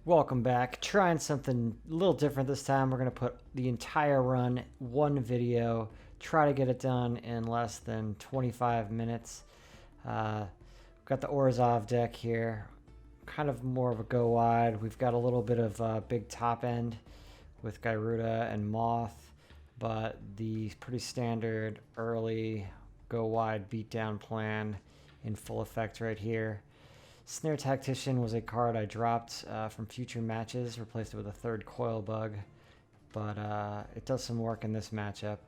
Welcome back. Trying something a little different this time. We're going to put the entire run, one video, try to get it done in less than 25 minutes. We've got the Orzhov deck here, kind of more of a go wide. We've got a little bit of big top end with Gyruda and Moth, but the pretty standard early go wide beatdown plan in full effect right here. Snare Tactician was a card I dropped from future matches, replaced it with a third Coil Bug, but it does some work in this matchup.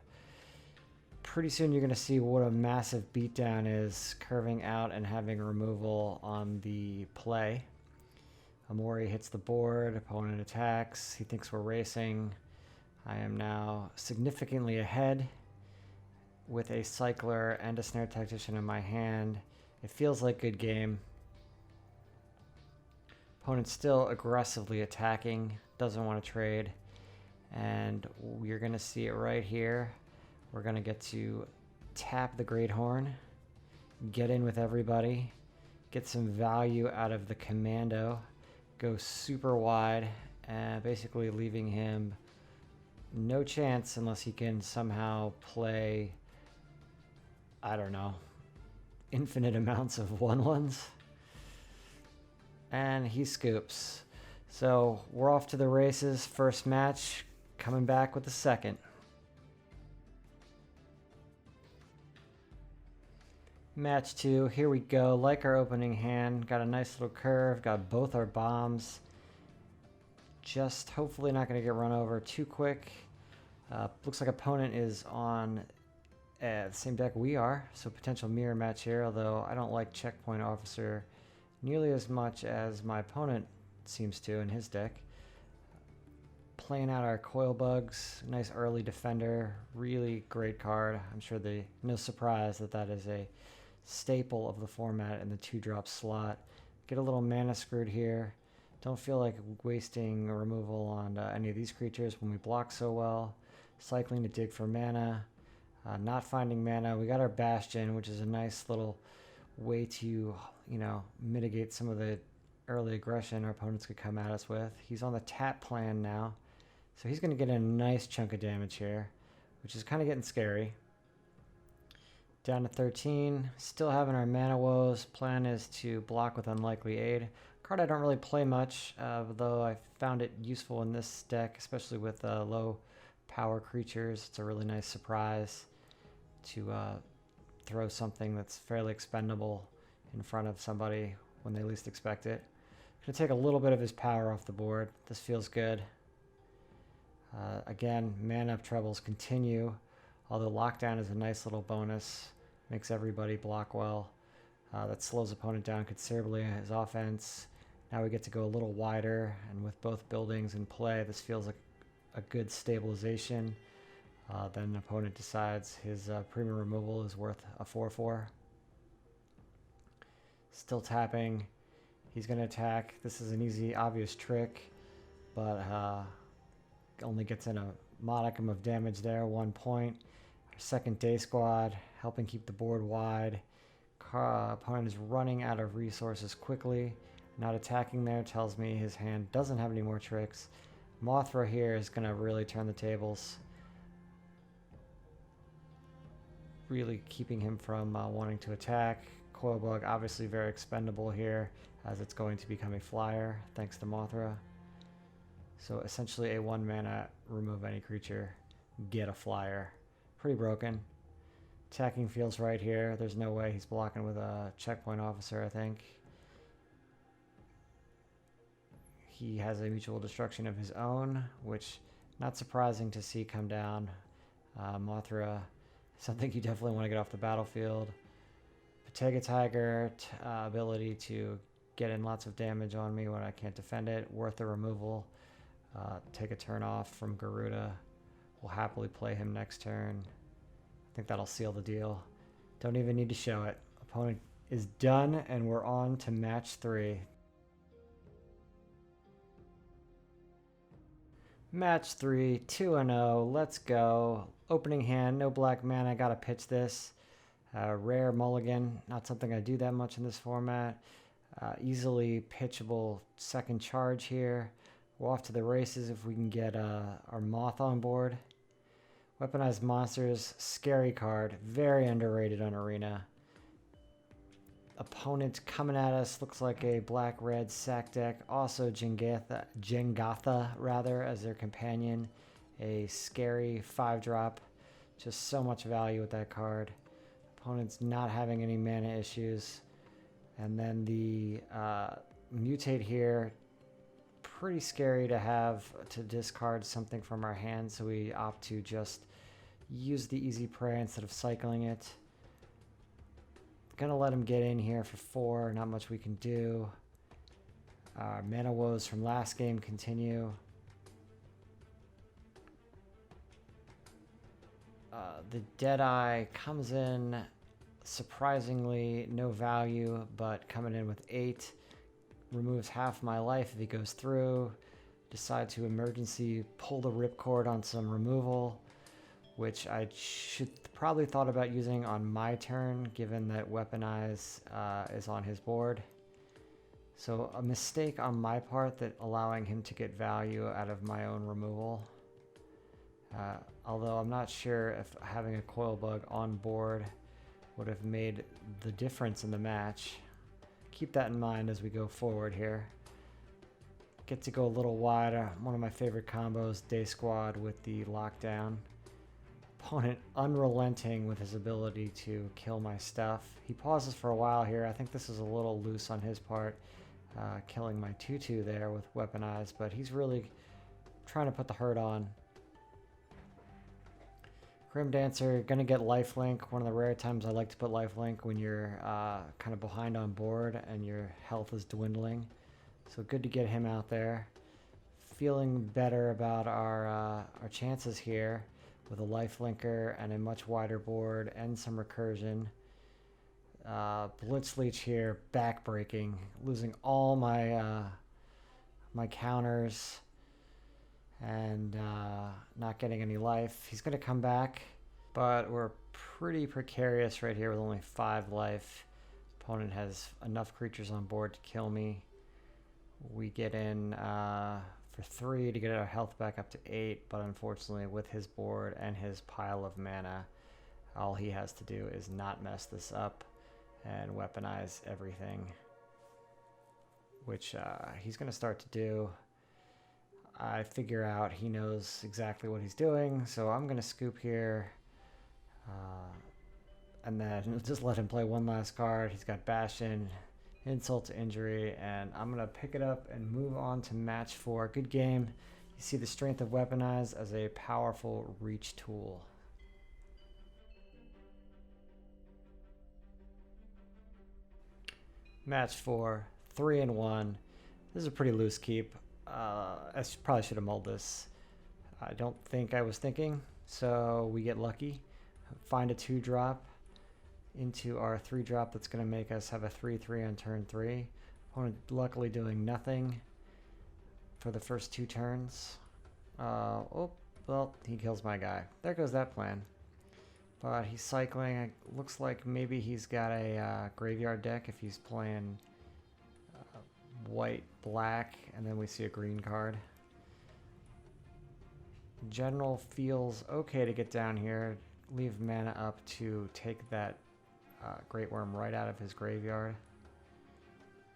Pretty soon you're going to see what a massive beatdown is, curving out and having removal on the play. Amori hits the board, opponent attacks, he thinks we're racing. I am now significantly ahead with a Cycler and a Snare Tactician in my hand. It feels like good game. Opponent's still aggressively attacking, doesn't want to trade, and we're going to see it right here. We're going to get to tap the Great Horn, get in with everybody, get some value out of the Commando, go super wide, and basically leaving him no chance unless he can somehow play, I don't know, infinite amounts of 1/1s. And he scoops. So we're off to the races. First match, coming back with the second. Match 2, here we go. Like our opening hand, got a nice little curve, got both our bombs. Just hopefully not going to get run over too quick. Looks like opponent is on the same deck we are, so potential mirror match here, although I don't like Checkpoint Officer nearly as much as my opponent seems to in his deck. Playing out our Coil Bugs, nice early defender, really great card. I'm sure no surprise that is a staple of the format in the 2-drop slot. Get a little mana screwed here. Don't feel like wasting a removal on any of these creatures when we block so well. Cycling to dig for mana. Not finding mana. We got our Bastion, which is a nice little way to, mitigate some of the early aggression our opponents could come at us with. He's on the tap plan now, so he's going to get a nice chunk of damage here, which is kind of getting scary. Down to 13, still having our mana woes. Plan is to block with Unlikely Aid. Card I don't really play much, though I found it useful in this deck, especially with low power creatures. It's a really nice surprise to throw something that's fairly expendable in front of somebody when they least expect it. Gonna take a little bit of his power off the board. This feels good. Again, mana troubles continue, although lockdown is a nice little bonus. Makes everybody block well. That slows opponent down considerably. His offense. Now we get to go a little wider, and with both buildings in play, this feels like a good stabilization. Then the opponent decides his premium removal is worth a 4/4. Still tapping. He's going to attack. This is an easy, obvious trick, but only gets in a modicum of damage there, 1 point. Our second day squad, helping keep the board wide. Opponent is running out of resources quickly. Not attacking there tells me his hand doesn't have any more tricks. Mothra here is going to really turn the tables. Really keeping him from wanting to attack. Coil Bug obviously very expendable here, as it's going to become a flyer thanks to Mothra. So essentially a 1 mana remove any creature, get a flyer. Pretty broken. Attacking feels right here. There's no way he's blocking with a Checkpoint Officer, I think. He has a mutual destruction of his own, which not surprising to see come down. Mothra, something you definitely want to get off the battlefield. Bottega Tiger, ability to get in lots of damage on me when I can't defend it. Worth the removal. Take a turn off from Gyruda. We'll happily play him next turn. I think that'll seal the deal. Don't even need to show it. Opponent is done, and we're on to match 3. Match 3, 2-0. Let's go. Opening hand, no black mana. Gotta pitch this. Rare mulligan. Not something I do that much in this format. Easily pitchable second charge here. We're off to the races if we can get our Moth on board. Weaponized Monsters, scary card. Very underrated on Arena. Opponent coming at us looks like a black-red sack deck. Also Jengatha rather, as their companion. A scary 5-drop. Just so much value with that card. Opponent's not having any mana issues. And then the mutate here. Pretty scary to have to discard something from our hand, so we opt to just use the easy prey instead of cycling it. Gonna let him get in here for 4, not much we can do. Our mana woes from last game continue. The Deadeye comes in surprisingly no value, but coming in with 8. Removes half my life if he goes through. Decide to emergency pull the ripcord on some removal, which I should probably thought about using on my turn, given that Weaponize is on his board. So a mistake on my part that allowing him to get value out of my own removal. Although I'm not sure if having a Coil Bug on board would have made the difference in the match. Keep that in mind as we go forward here. Get to go a little wider. One of my favorite combos, Day Squad with the lockdown. Opponent unrelenting with his ability to kill my stuff. He pauses for a while here. I think this is a little loose on his part, killing my 2/2 there with Weaponized, but he's really trying to put the hurt on. Grim Dancer, gonna get lifelink. One of the rare times I like to put lifelink when you're kind of behind on board and your health is dwindling. So good to get him out there. Feeling better about our chances here with a lifelinker and a much wider board and some recursion. Blitzleech here, backbreaking, losing all my my counters. And not getting any life. He's going to come back, but we're pretty precarious right here with only 5 life. Opponent has enough creatures on board to kill me. We get in for 3 to get our health back up to 8, but unfortunately with his board and his pile of mana, all he has to do is not mess this up and weaponize everything, which he's going to start to do. I figure out he knows exactly what he's doing, so I'm going to scoop here. And then just let him play one last card. He's got Bastion, Insult to Injury, and I'm going to pick it up and move on to match 4. Good game. You see the strength of Weaponize as a powerful reach tool. Match 4, 3-1. This is a pretty loose keep. I probably should have mulled this. I don't think I was thinking, so we get lucky. Find a 2-drop into our 3-drop that's going to make us have a 3/3 on turn 3. Opponent luckily doing nothing for the first 2 turns. Oh, well, he kills my guy. There goes that plan. But he's cycling. It looks like maybe he's got a graveyard deck if he's playing white, black, and then we see a green card. General feels okay to get down here. Leave mana up to take that Great Worm right out of his graveyard.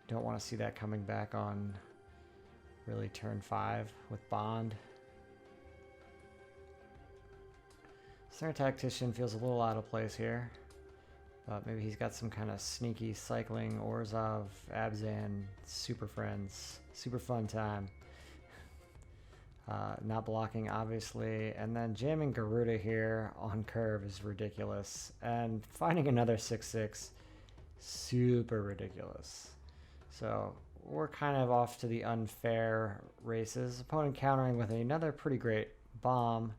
Don't want to see that coming back on really turn 5 with Bond. Center Tactician feels a little out of place here. But maybe he's got some kind of sneaky cycling Orzhov, Abzan, Super Friends. Super fun time. Not blocking, obviously. And then jamming Garuda here on curve is ridiculous. And finding another 6/6, super ridiculous. So we're kind of off to the unfair races. Opponent countering with another pretty great bomb.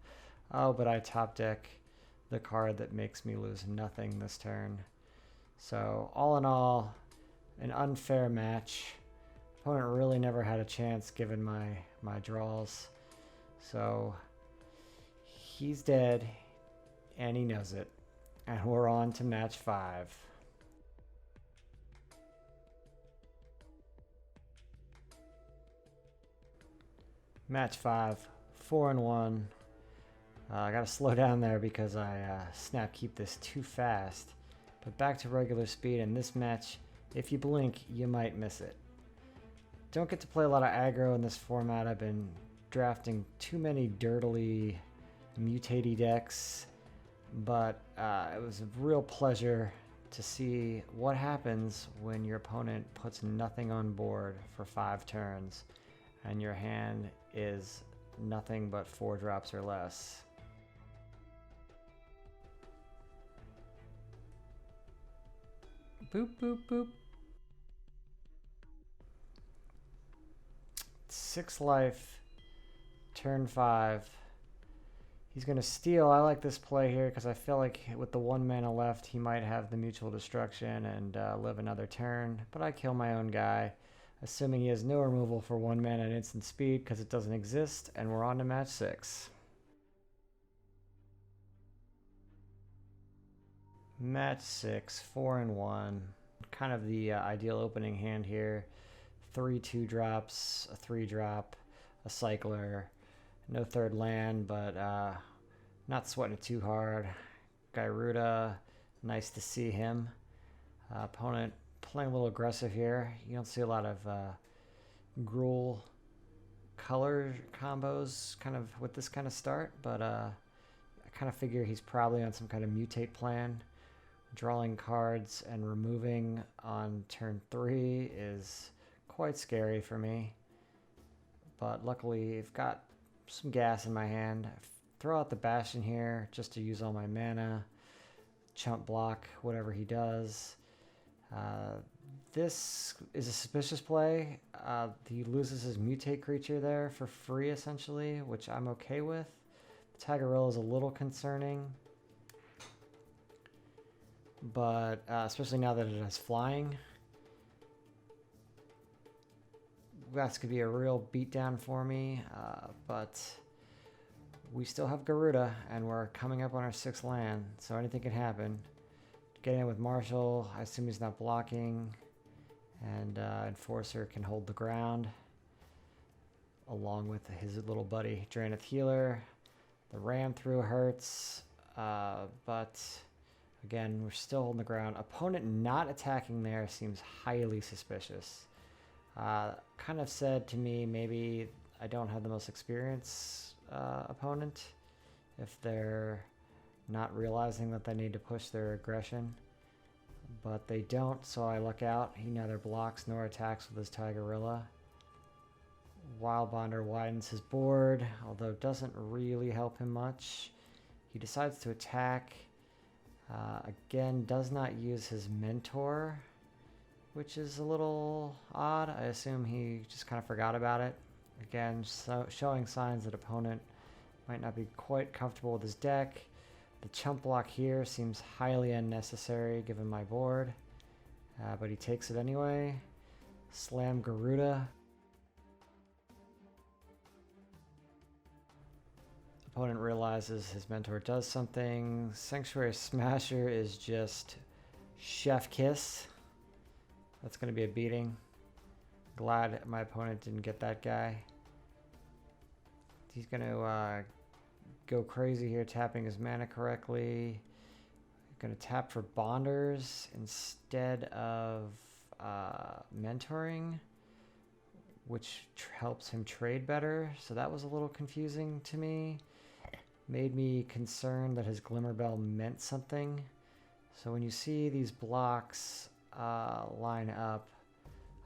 Oh, but I top deck the card that makes me lose nothing this turn. So all in all, an unfair match. Opponent really never had a chance given my draws. So he's dead and he knows it. And we're on to match 5. Match 5, 4-1. I gotta slow down there because I snap keep this too fast. But back to regular speed, and this match, if you blink, you might miss it. Don't get to play a lot of aggro in this format. I've been drafting too many dirtily mutatey decks, but it was a real pleasure to see what happens when your opponent puts nothing on board for 5 turns and your hand is nothing but 4 drops or less. Boop, boop, boop. 6 life, turn 5. He's going to steal. I like this play here because I feel like with the 1 mana left, he might have the mutual destruction and live another turn. But I kill my own guy, assuming he has no removal for 1 mana and instant speed because it doesn't exist. And we're on to match 6. Match 6, 4-1. Kind of the ideal opening hand here. 3 2-drops, a 3-drop, a cycler. No 3rd land, but not sweating it too hard. Gyruda, nice to see him. Opponent playing a little aggressive here. You don't see a lot of Gruul color combos kind of with this kind of start, but I kind of figure he's probably on some kind of mutate plan. Drawing cards and removing on turn 3 is quite scary for me. But luckily I've got some gas in my hand. Throw out the Bastion here just to use all my mana. Chump block whatever he does. This is a suspicious play. He loses his mutate creature there for free essentially, which I'm okay with. Tagarilla is a little concerning. But especially now that it has flying. That's going to be a real beatdown for me, but we still have Gyruda, and we're coming up on our 6th land, so anything can happen. Get in with Marshall, I assume he's not blocking, and Enforcer can hold the ground, along with his little buddy, Draenith Healer. The ram through hurts, but again, we're still holding the ground. Opponent not attacking there seems highly suspicious. Kind of said to me maybe I don't have the most experienced opponent if they're not realizing that they need to push their aggression. But they don't, so I luck out. He neither blocks nor attacks with his Tagarilla. Wildbonder widens his board, although doesn't really help him much. He decides to attack. Again, does not use his Mentor, which is a little odd. I assume he just kind of forgot about it. Again, showing signs that opponent might not be quite comfortable with his deck. The chump block here seems highly unnecessary given my board, but he takes it anyway. Slam Gyruda. Opponent realizes his Mentor does something. Sanctuary Smasher is just chef kiss. That's going to be a beating. Glad my opponent didn't get that guy. He's going to go crazy here, tapping his mana correctly. Going to tap for Bonders instead of Mentoring, which helps him trade better. So that was a little confusing to me. Made me concerned that his Glimmerbell meant something. So when you see these blocks line up,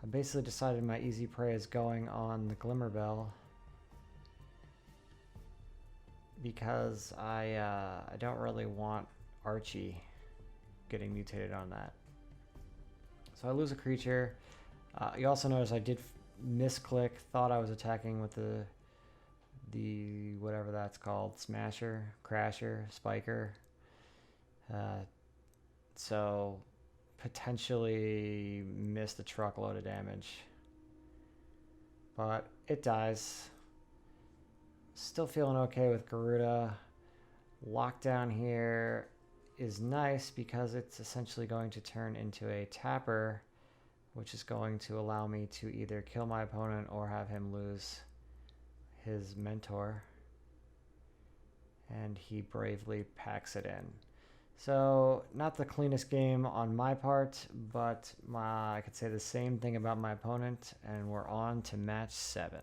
I basically decided my easy prey is going on the Glimmerbell because I don't really want Archie getting mutated on that. So I lose a creature. You also notice I did misclick, thought I was attacking with the whatever that's called, Smasher, Crasher, Spiker. So potentially missed a truckload of damage. But it dies. Still feeling okay with Gyruda. Lockdown here is nice because it's essentially going to turn into a tapper, which is going to allow me to either kill my opponent or have him lose his mentor. And he bravely packs it in. So, not the cleanest game on my part, but I could say the same thing about my opponent, and we're on to match 7.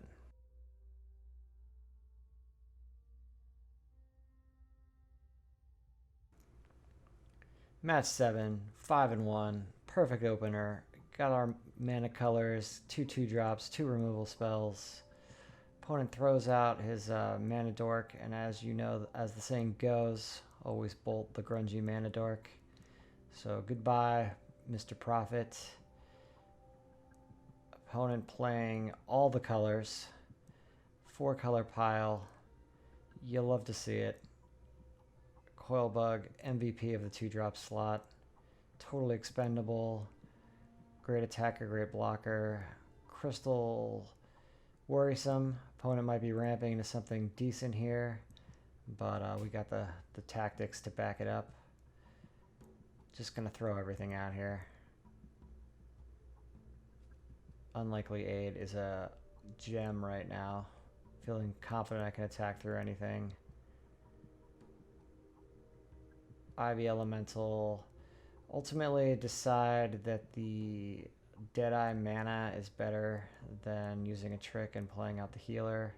Match 7, 5-1, perfect opener. Got our mana colors, 2/2 drops, 2 removal spells. Opponent throws out his mana dork, and as you know, as the saying goes, always bolt the grungy mana dork. So goodbye, Mr. Prophet. Opponent playing all the colors. 4-color pile. You'll love to see it. Coilbug, MVP of the 2-drop slot. Totally expendable. Great attacker, great blocker. Crystal, worrisome. Opponent might be ramping into something decent here, but we got the tactics to back it up. Just gonna throw everything out here. Unlikely Aid is a gem right now. Feeling confident I can attack through anything. Ivy Elemental. Ultimately decide that the Deadeye mana is better than using a trick and playing out the healer.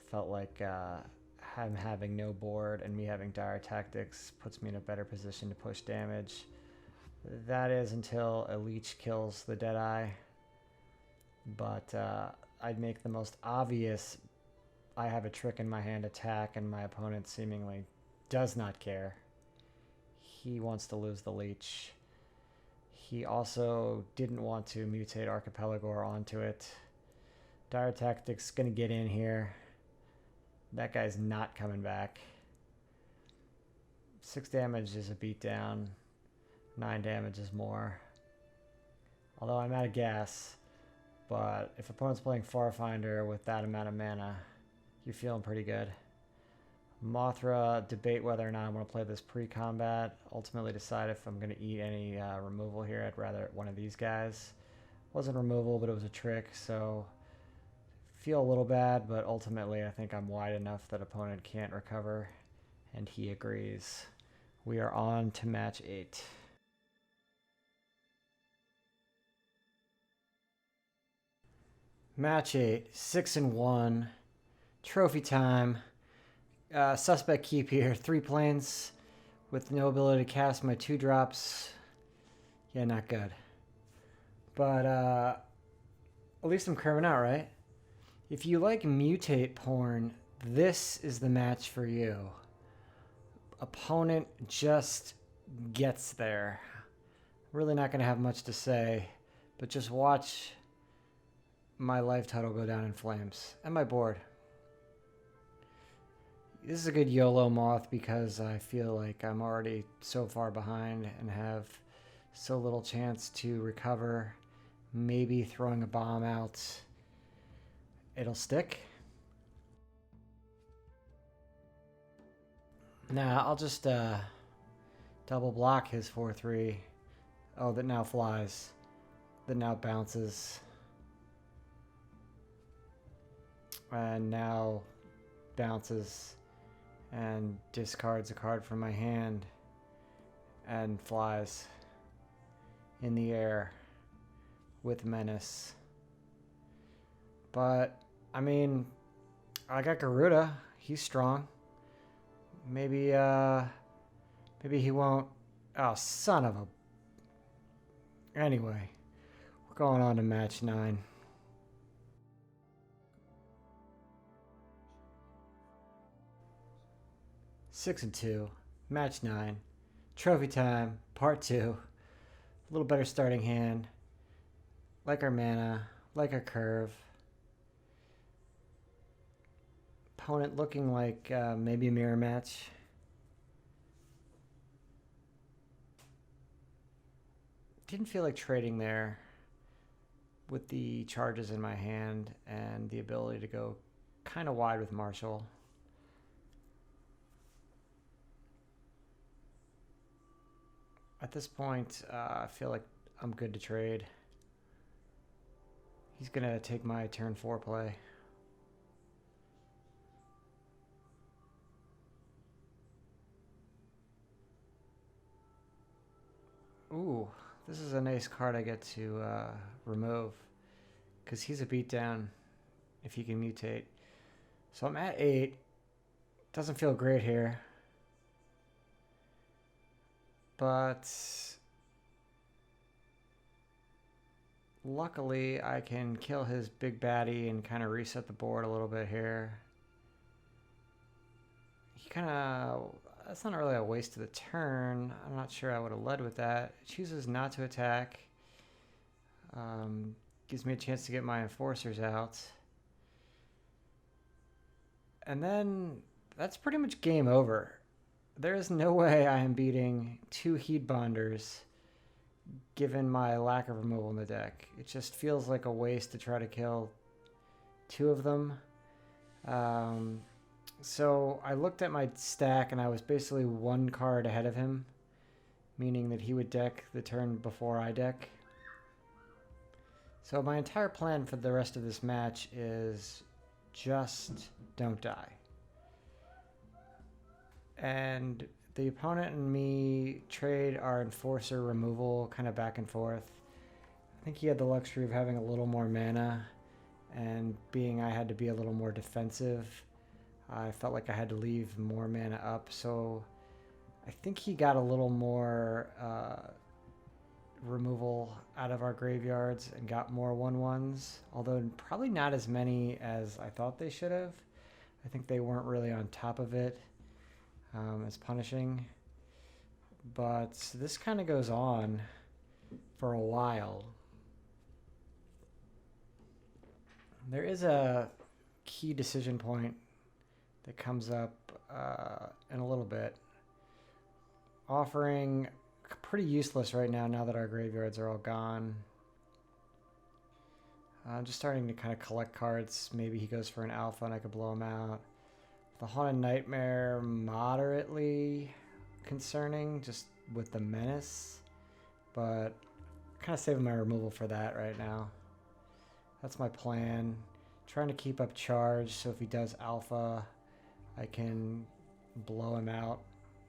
Felt like him having no board and me having dire tactics puts me in a better position to push damage. That is until a leech kills the Deadeye. But I'd make the most obvious I have a trick in my hand attack, and my opponent seemingly does not care. He wants to lose the leech. He also didn't want to mutate Archipelagor onto it. Dire Tactics gonna get in here. That guy's not coming back. 6 damage is a beatdown. 9 damage is more. Although I'm out of gas. But if opponent's playing Farfinder with that amount of mana, you're feeling pretty good. Mothra, debate whether or not I want to play this pre-combat. Ultimately decide if I'm going to eat any removal here. I'd rather one of these guys. Wasn't removal, but it was a trick, so feel a little bad, but ultimately I think I'm wide enough that opponent can't recover, and he agrees. We are on to match 8. Match 8, 6-1, trophy time. Suspect keep here, 3 planes with no ability to cast my 2 drops. Yeah, not good. But at least I'm curving out, right? If you like mutate porn, this is the match for you. Opponent just gets there. Really not going to have much to say, but just watch my life total go down in flames. And my board. This is a good YOLO moth because I feel like I'm already so far behind and have so little chance to recover. Maybe throwing a bomb out, it'll stick. Nah, I'll just double block his 4/3. Oh, that now flies. That now bounces. And now bounces and discards a card from my hand and flies in the air with menace. But I mean, I got Garuda. He's strong. Maybe he won't. Oh, son of a. Anyway, we're going on to match 9. Six and 2, match 9, trophy time, part 2. A little better starting hand. Like our mana, like our curve. Opponent looking like maybe a mirror match. Didn't feel like trading there with the charges in my hand and the ability to go kind of wide with Marshall. At this point, I feel like I'm good to trade. He's going to take my turn 4 play. this is a nice card I get to remove, because he's a beatdown if he can mutate. So I'm at 8. Doesn't feel great here. But luckily I can kill his big baddie and kind of reset the board a little bit here. He kind of, that's not really a waste of the turn. I'm not sure I would have led with that. Chooses not to attack. Gives me a chance to get my enforcers out. And then that's pretty much game over. There is no way I am beating 2 heat bonders given my lack of removal in the deck. It just feels like a waste to try to kill 2 of them. So I looked at my stack and I was basically 1 card ahead of him, meaning that he would deck the turn before I deck. So my entire plan for the rest of this match is just don't die. And the opponent and me trade our enforcer removal kind of back and forth. I think he had the luxury of having a little more mana, and being I had to be a little more defensive, I felt like I had to leave more mana up. So I think he got a little more removal out of our graveyards and got more 1/1s, although probably not as many as I thought they should have. I think they weren't really on top of it as punishing. But this kind of goes on for a while. There is a key decision point that comes up in a little bit. Offering pretty useless right now that our graveyards are all gone. I'm just starting to kind of collect cards. Maybe he goes for an alpha and I could blow him out. The Haunted Nightmare, moderately concerning, just with the menace. But kind of saving my removal for that right now. That's my plan. Trying to keep up charge, so if he does alpha, I can blow him out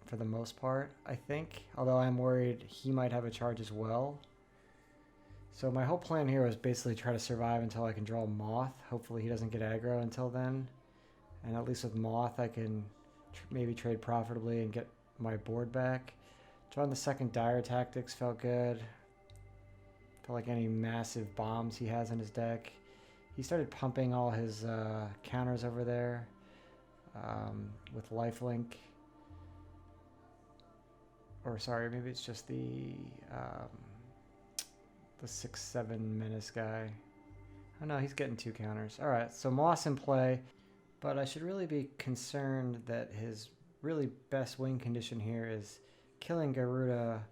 for the most part, I think. Although I'm worried he might have a charge as well. So my whole plan here was basically try to survive until I can draw Moth. Hopefully he doesn't get aggro until then. And at least with Moth I can maybe trade profitably and get my board back. Drawing the second Dire Tactics felt good. Felt like any massive bombs he has in his deck. He started pumping all his counters over there with lifelink. Or sorry, maybe it's just the 6/7 menace guy. Oh no, he's getting 2 counters. Alright, so Moss in play. But I should really be concerned that his really best win condition here is killing Garuda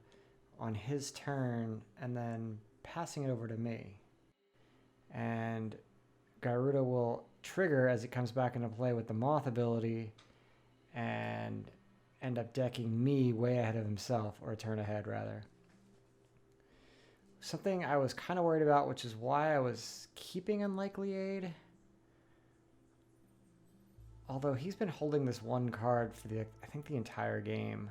on his turn and then passing it over to me. And Garuda will trigger as it comes back into play with the Moth ability and end up decking me way ahead of himself, or a turn ahead rather. Something I was kind of worried about, which is why I was keeping Unlikely Aid. Although he's been holding this 1 card for I think the entire game.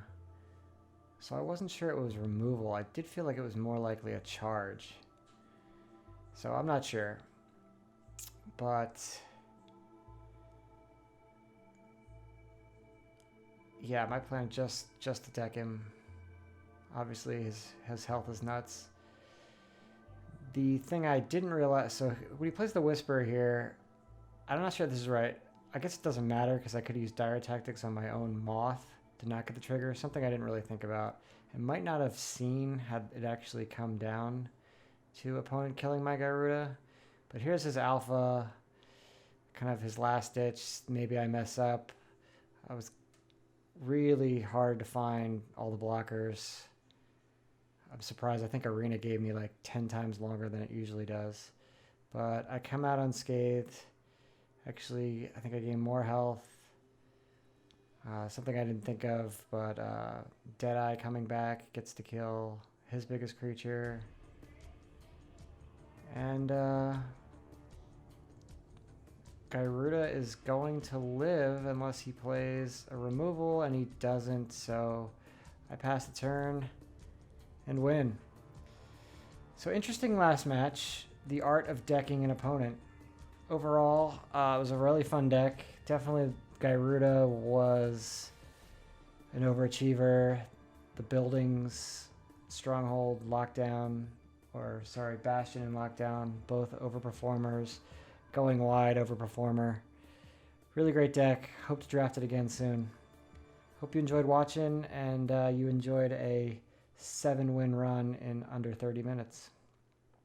So I wasn't sure it was removal. I did feel like it was more likely a charge. So I'm not sure. But yeah, my plan just to deck him. Obviously his health is nuts. The thing I didn't realize, so when he plays the Whisper here, I'm not sure if this is right. I guess it doesn't matter because I could use Dire Tactics on my own Moth to not get the trigger. Something I didn't really think about. I might not have seen had it actually come down to opponent killing my Garuda. But here's his alpha, kind of his last ditch. Maybe I mess up. I was really hard to find all the blockers. I'm surprised. I think Arena gave me like 10 times longer than it usually does. But I come out unscathed. Actually, I think I gained more health. Something I didn't think of, but Deadeye coming back gets to kill his biggest creature. And Garuda is going to live unless he plays a removal, and he doesn't, so I pass the turn and win. So interesting last match. The art of decking an opponent. Overall, it was a really fun deck. Definitely Gyruda was an overachiever. The buildings, Stronghold, Lockdown, or sorry, Bastion and Lockdown, both overperformers. Going wide, overperformer. Really great deck. Hope to draft it again soon. Hope you enjoyed watching and you enjoyed a 7-win run in under 30 minutes.